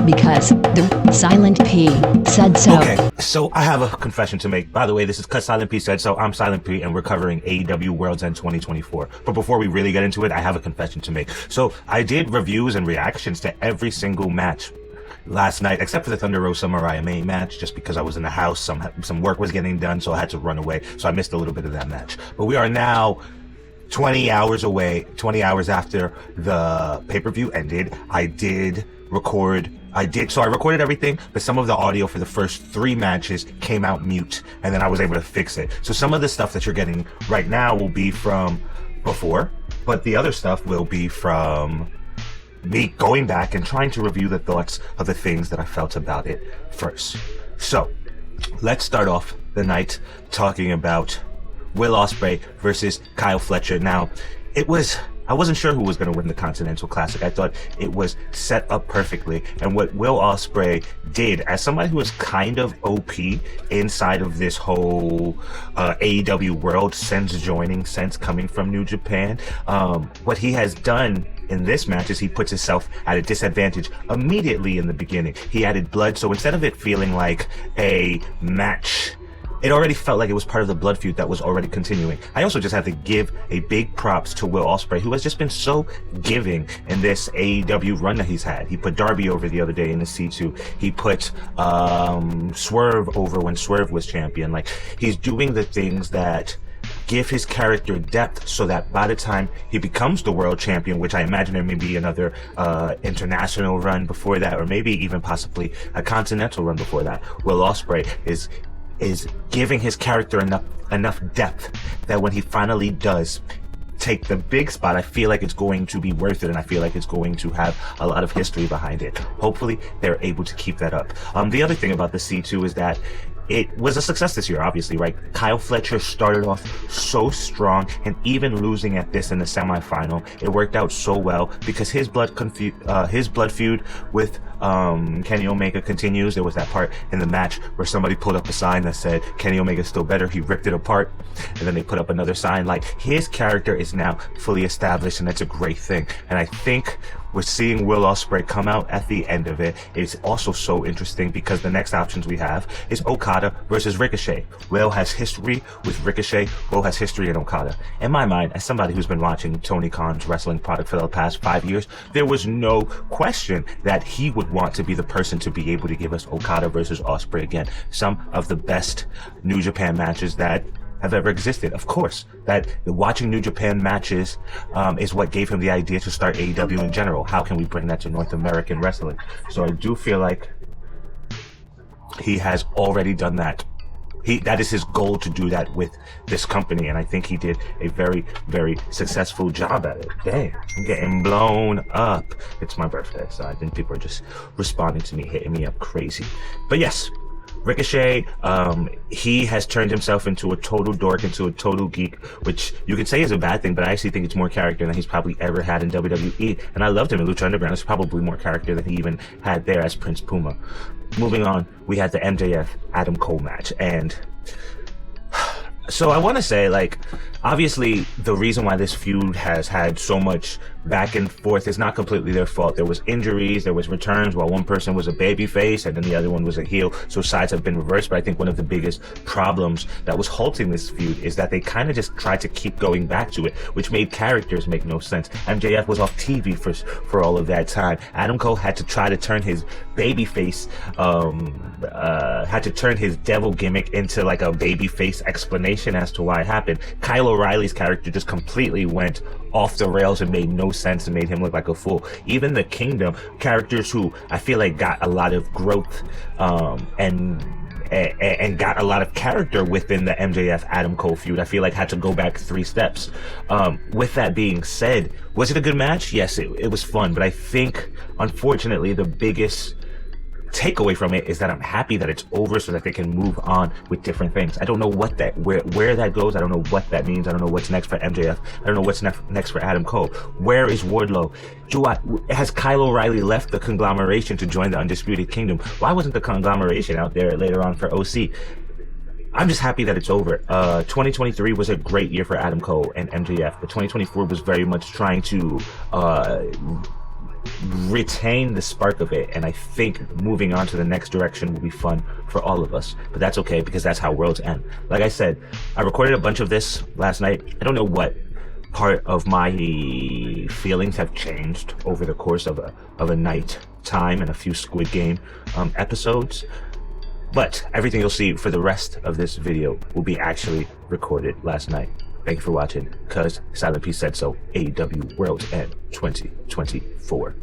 because the Silent P said so. Okay, so I have a confession to make. By the way, this is 'Cause Silent P Said So. I'm Silent P, and we're covering AEW Worlds End 2024. But before we really get into it, I have a confession to make. So I did reviews and reactions to every single match last night, except for the Thunder Rosa Mariah May match, just because I was in the house. Some work was getting done, so I had to run away. So I missed a little bit of that match. But we are now 20 hours away, 20 hours after the pay-per-view ended. I recorded everything, but some of the audio for the first 3 matches came out mute, and then I was able to fix it. So some of the stuff that you're getting right now will be from before, but the other stuff will be from me going back and trying to review the thoughts of the things that I felt about it first. So let's start off the night talking about Will Ospreay versus Kyle Fletcher. Now, I wasn't sure who was going to win the Continental Classic. I thought it was set up perfectly. And what Will Ospreay did, as somebody who was kind of OP inside of this whole AEW World since coming from New Japan, what he has done in this match is he puts himself at a disadvantage immediately in the beginning. He added blood, so instead of it feeling like a match, it already felt like it was part of the blood feud that was already continuing. I also just have to give a big props to Will Ospreay, who has just been so giving in this AEW run that he's had. He put Darby over the other day in the C2. He put Swerve over when Swerve was champion. Like, he's doing the things that give his character depth so that by the time he becomes the world champion, which I imagine there may be another international run before that, or maybe even possibly a continental run before that, Will Ospreay is giving his character enough depth that when he finally does take the big spot, I feel like it's going to be worth it, and I feel like it's going to have a lot of history behind it. Hopefully they're able to keep that up. The other thing about the C2 is that it was a success this year, obviously, right? Kyle Fletcher started off so strong, and even losing at this in the semifinal, it worked out so well because his blood feud with Kenny Omega continues. There was that part in the match where somebody pulled up a sign that said Kenny Omega's still better. He ripped it apart, and then they put up another sign. Like, his character is now fully established, and that's a great thing. And I think we're seeing Will Ospreay come out at the end of it. It's also so interesting because the next options we have is Okada versus Ricochet. Will has history with Ricochet. Will has history in Okada. In my mind, as somebody who's been watching Tony Khan's wrestling product for the past 5 years, there was no question that he would want to be the person to be able to give us Okada versus Ospreay again. Some of the best New Japan matches that have ever existed. Of course, that watching New Japan matches is what gave him the idea to start AEW in general. How can we bring that to North American wrestling? So I do feel like he has already done that. That is his goal, to do that with this company, and I think he did a very, very successful job at it. Dang, I'm getting blown up. It's my birthday, so I think people are just responding to me, hitting me up crazy. But yes, Ricochet, he has turned himself into a total dork, into a total geek, which you could say is a bad thing, but I actually think it's more character than he's probably ever had in WWE. And I loved him in Lucha Underground. It's probably more character than he even had there as Prince Puma. Moving on, we had the MJF Adam Cole match, and so I want to say, like, obviously the reason why this feud has had so much back and forth is not completely their fault. There was injuries, there was returns, while one person was a babyface and then the other one was a heel, so sides have been reversed. But I think one of the biggest problems that was halting this feud is that they kind of just tried to keep going back to it, which made characters make no sense. MJF was off TV for all of that time. Adam Cole had to try to turn his babyface, had to turn his devil gimmick into like a babyface explanation as to why it happened. Kyle O'Reilly's character just completely went off the rails and made no sense and made him look like a fool. Even the Kingdom characters, who I feel like got a lot of growth and got a lot of character within the MJF Adam Cole feud, I feel like had to go back 3 steps. With that being said, was it a good match? Yes, it was fun, but I think unfortunately the biggest takeaway from it is that I'm happy that it's over so that they can move on with different things. I don't know what where that goes. I don't know what that means. I don't know what's next for MJF. I don't know what's next for Adam Cole. Where is Wardlow? Has Kyle O'Reilly left the conglomeration to join the Undisputed Kingdom? Why wasn't the conglomeration out there later on for OC? I'm just happy that it's over. 2023 was a great year for Adam Cole and MJF, but 2024 was very much trying to retain the spark of it, and I think moving on to the next direction will be fun for all of us. But that's okay, because that's how Worlds end. Like I said, I recorded a bunch of this last night. I don't know what part of my feelings have changed over the course of a night time and a few Squid Game episodes, but everything you'll see for the rest of this video will be actually recorded last night. Thank you for watching, cause Silent P said so. AEW Worlds End 2024.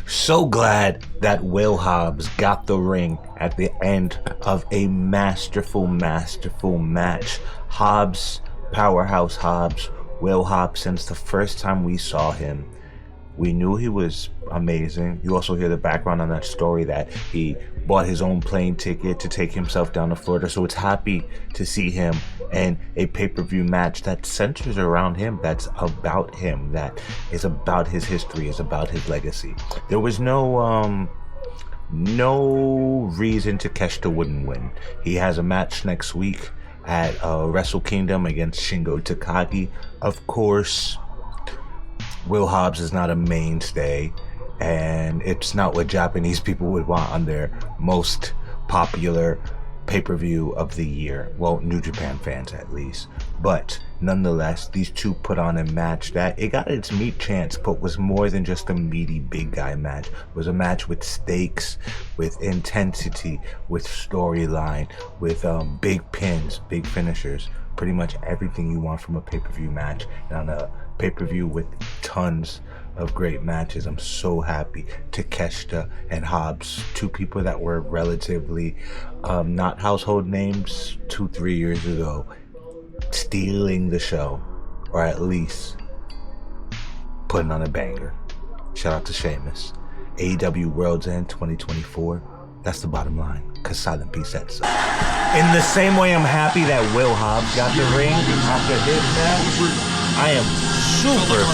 So glad that Will Hobbs got the ring at the end of a masterful match. Hobbs, powerhouse Hobbs, Will Hobbs, since the first time we saw him, we knew he was amazing. You also hear the background on that story that he bought his own plane ticket to take himself down to Florida. So it's happy to see him in a pay-per-view match that centers around him, that's about him, that is about his history, is about his legacy. There was no reason to Keshta wouldn't win. He has a match next week at Wrestle Kingdom against Shingo Takagi. Of course, Will Hobbs is not a mainstay, and it's not what Japanese people would want on their most popular pay-per-view of the year. Well, New Japan fans at least. But nonetheless, these two put on a match that it got its meat chance, but was more than just a meaty big guy match. It was a match with stakes, with intensity, with storyline, with big pins, big finishers. Pretty much everything you want from a pay-per-view match, and on a pay-per-view with tons of great matches. I'm so happy to Keshta and Hobbs, two people that were relatively not household names 2-3 years ago, stealing the show, or at least putting on a banger. Shout out to Sheamus. AEW Worlds End 2024. That's the bottom line, cause Silent P said so. In the same way I'm happy that Will Hobbs got the ring after his match, I am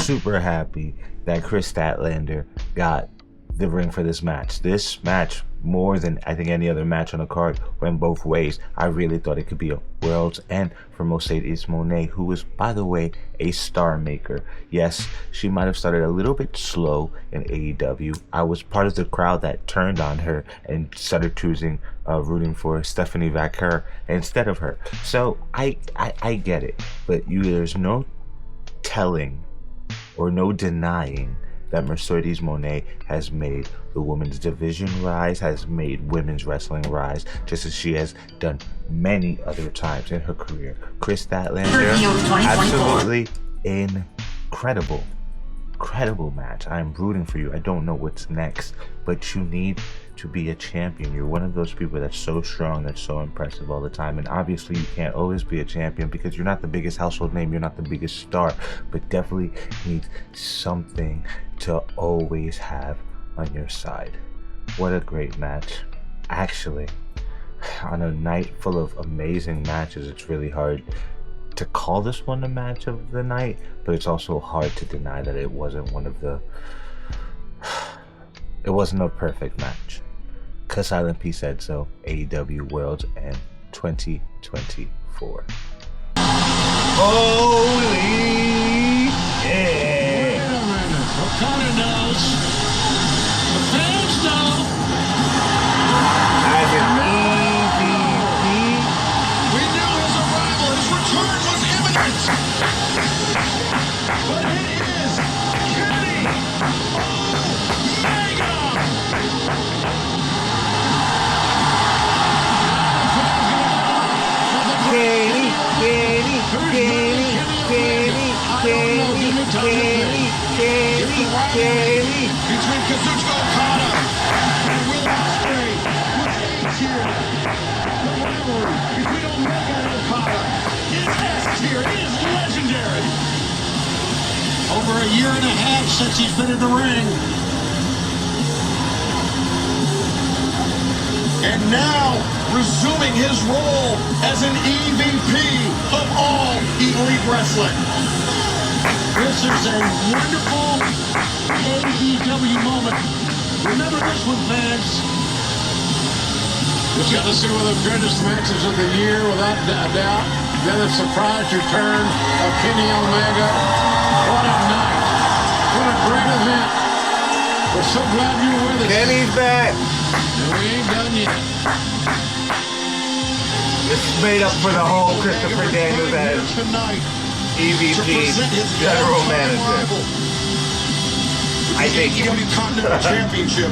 super happy that Chris Statlander got the ring for this match. This match, more than I think any other match on the card, went both ways. I really thought it could be a World's End for Mercedes Moné, who was, by the way, a star maker. Yes, she might have started a little bit slow in AEW. I was part of the crowd that turned on her and started choosing rooting for Stephanie Vaquer instead of her. So I get it, but there's no telling or no denying that Mercedes Moné has made the women's division rise, has made women's wrestling rise, just as she has done many other times in her career. Chris Statlander, absolutely incredible match. I'm rooting for you. I don't know what's next, but you need to be a champion. You're one of those people that's so strong, that's so impressive all the time, and obviously you can't always be a champion because you're not the biggest household name, you're not the biggest star, but definitely need something to always have on your side. What a great match. Actually, on a night full of amazing matches, it's really hard to call this one a match of the night, but it's also hard to deny that it wasn't it wasn't a perfect match. Cause Silent P said so. AEW Worlds End 2024. Holy yeah! Wait a minute. O'Connor knows. The fans know. As an EVP, We knew his arrival, his return was imminent. But it is Kenny Omega. Between Kazuchika Okada and Will Ospreay, with A tier, the rivalry between Omega and Okada is S tier. It is legendary. Over a year and a half since he's been in the ring. And now, resuming his role as an EVP of all Elite Wrestling. This is a wonderful AEW moment. Remember this one, fans. We've got to see one of the greatest matches of the year, without a doubt. Then the surprise return of Kenny Omega. What a night. What a great event. We're so glad you were with us. Kenny's back. And we ain't done yet. It's made up for the whole Christopher Daniels as tonight to EVP present his general downfallen manager. rival. I think. The AEW Continental Championship.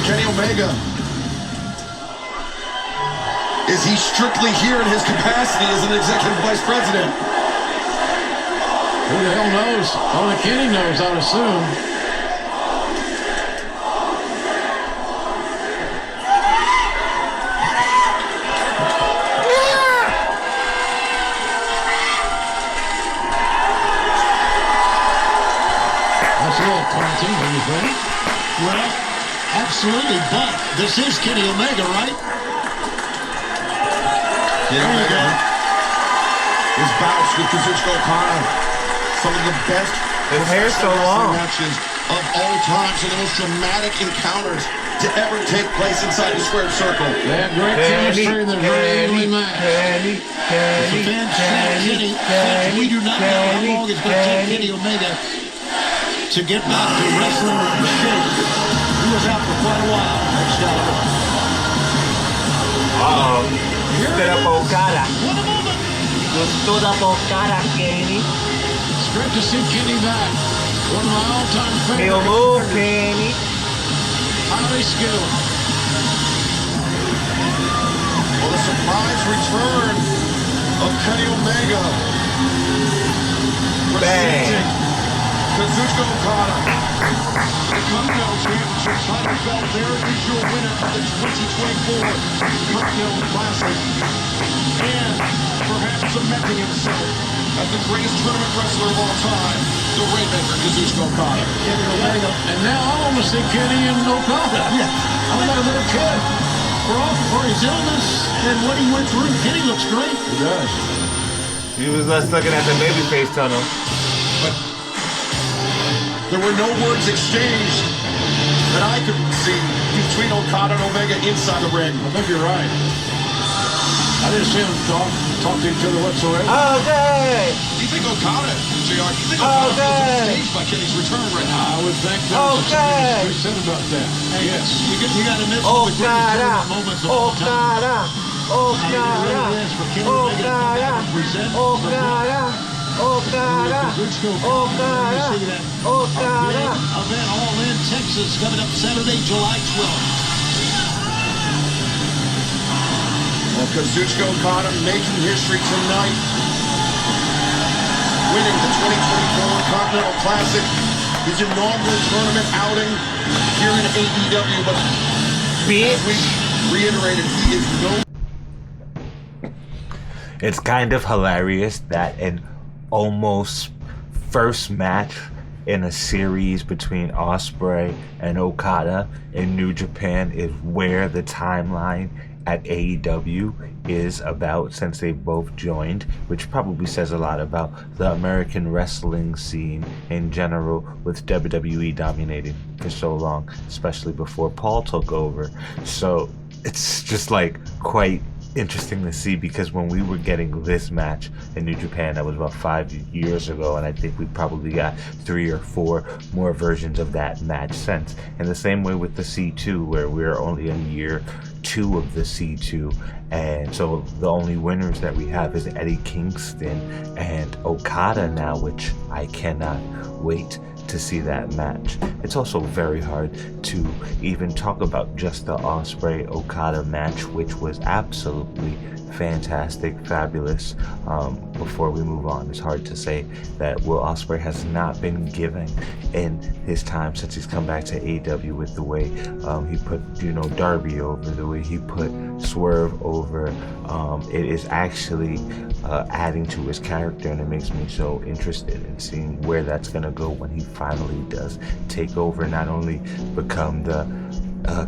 Kenny Omega. Is he strictly here in his capacity as an executive vice president? Who the hell knows? Only Kenny knows, I'd assume. That's a little taunting, don't you think? Well, absolutely, but this is Kenny Omega, right? Kenny Omega. His bouts with Kazuchika Okada. Some of the best His hair's so long. matches of all time. Some of the most dramatic encounters to ever take place inside the squared circle. They have great chemistry and they're very evenly matched. Kenny, The fans chant Kenny. Fans, we do not know how long it's going to take Kenny Omega to get back to wrestling shape. He was out for quite a while. Stood up Okada. What a moment! You stood up Okada, Kenny. It's great to see Kenny back. One of my all-time He'll favorites. move, Kenny. Highly skilled. Well, the surprise return of Kenny Omega. Presenting Kazuchika Okada. The Continental Championship title belt. There is your winner of the 2024 Continental Classic. And perhaps cementing himself as the greatest tournament wrestler of all time, the Rainmaker Kazuchika Okada. Kenny Omega. And now I want to see Kenny and Okada. Yeah. I'm like a little kid. For his illness and what he went through, Kenny looks great. He does. He was just looking at the babyface tunnel. But there were no words exchanged that I could see between Okada and Omega inside the ring. I think you're right. I didn't see them talk to each other whatsoever. Okay. Do you think Okada, JR, do you think Okada feels engaged by Kenny's return right now? I would think there was Okay. something said about that. Yes. You got to miss one of the greatest Okada. tournament moments of all time. Okada. Okada. Okada. Okada. Okada. Okada. Okada. Event All In Texas coming up Saturday, July 12th. Well, Kazuchika Okada making history tonight, winning the 2024 Continental Classic, his inaugural tournament outing here in AEW. But as we reiterated, he is no. It's kind of hilarious that an almost first match in a series between Ospreay and Okada in New Japan is where the timeline at AEW is about, since they both joined, which probably says a lot about the American wrestling scene in general, with WWE dominating for so long, especially before Paul took over. So it's just like quite interesting to see, because when we were getting this match in New Japan, that was about 5 years ago, and I think we probably got 3 or 4 more versions of that match since. And the same way with the C2, where we're only in year 2 of the C2, and so the only winners that we have is Eddie Kingston and Okada now, which I cannot wait to see that match. It's also very hard to even talk about just the Ospreay Okada match, which was absolutely fantastic, fabulous. Before we move on, it's hard to say that Will Ospreay has not been giving in his time since he's come back to AEW, with the way he put Darby over, the way he put Swerve over. It is actually adding to his character, and it makes me so interested in seeing where that's gonna go when he finally does take over, not only become the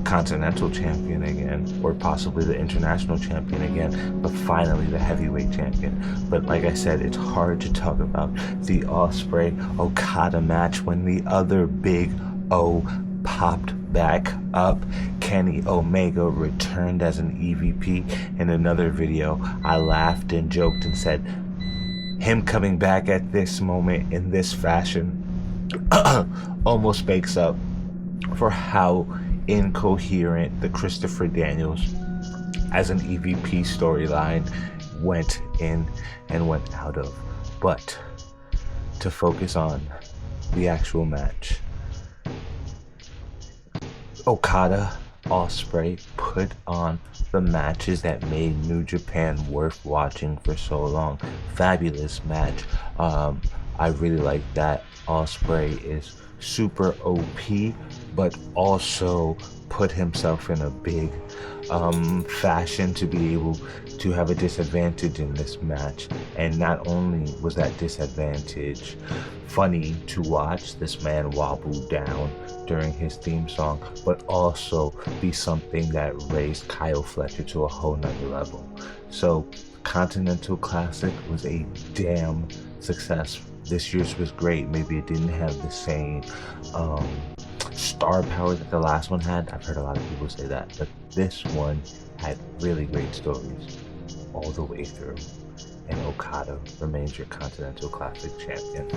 continental champion again, or possibly the international champion again, but finally the heavyweight champion. But like I said, it's hard to talk about the Ospreay Okada match when the other big O popped back up. Kenny Omega returned as an EVP. In another video, I laughed and joked and said, him coming back at this moment in this fashion almost makes up for how incoherent the Christopher Daniels as an EVP storyline went in and went out of. But to focus on the actual match, Okada, Ospreay put on the matches that made New Japan worth watching for so long. Fabulous match. I really like that Ospreay is super OP, but also put himself in a big fashion to be able to have a disadvantage in this match. And not only was that disadvantage funny to watch this man wobble down during his theme song, but also be something that raised Kyle Fletcher to a whole nother level. So Continental Classic was a damn success. This year's was great. Maybe it didn't have the same star power that the last one had. I've heard a lot of people say that, but this one had really great stories all the way through, and Okada remains your Continental Classic champion.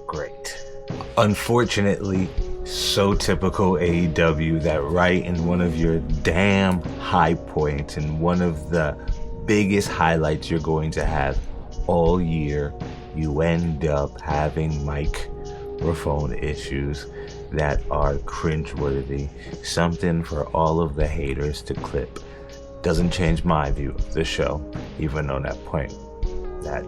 Great. Unfortunately, so typical AEW that right in one of your damn high points and one of the biggest highlights you're going to have all year, you end up having microphone issues that are cringeworthy. Something for all of the haters to clip. Doesn't change my view of the show, even on that point. That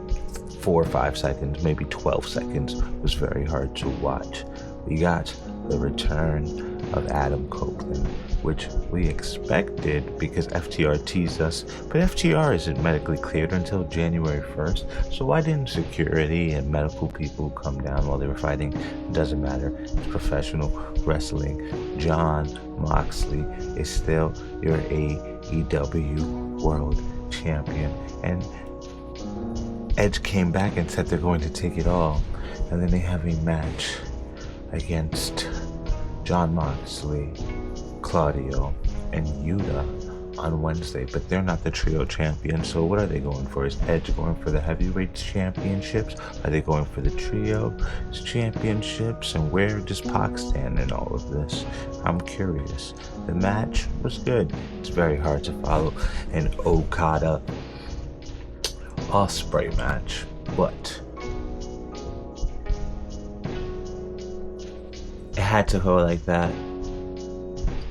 4 or 5 seconds, maybe 12 seconds, was very hard to watch. We got the return of Adam Copeland, which we expected because FTR teased us, but FTR isn't medically cleared until January 1st, so why didn't security and medical people come down while they were fighting? It doesn't matter. It's professional wrestling. Jon Moxley is still your AEW World Champion, and Edge came back and said they're going to take it all, and then they have a match against Jon Moxley, Claudio, and Yuta on Wednesday, but they're not the trio champions. So what are they going for? Is Edge going for the heavyweight championships? Are they going for the trio championships? And where does Pac stand in all of this? I'm curious. The match was good. It's very hard to follow an Okada Ospreay match, but it had to go like that.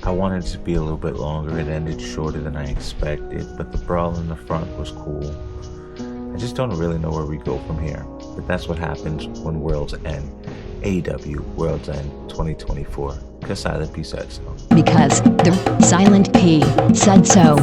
I wanted it to be a little bit longer. It ended shorter than I expected, but the brawl in the front was cool. I just don't really know where we go from here, but that's what happens when Worlds End. AEW Worlds End 2024. Because Tyler PSwitch Dow. Because the Silent P said so.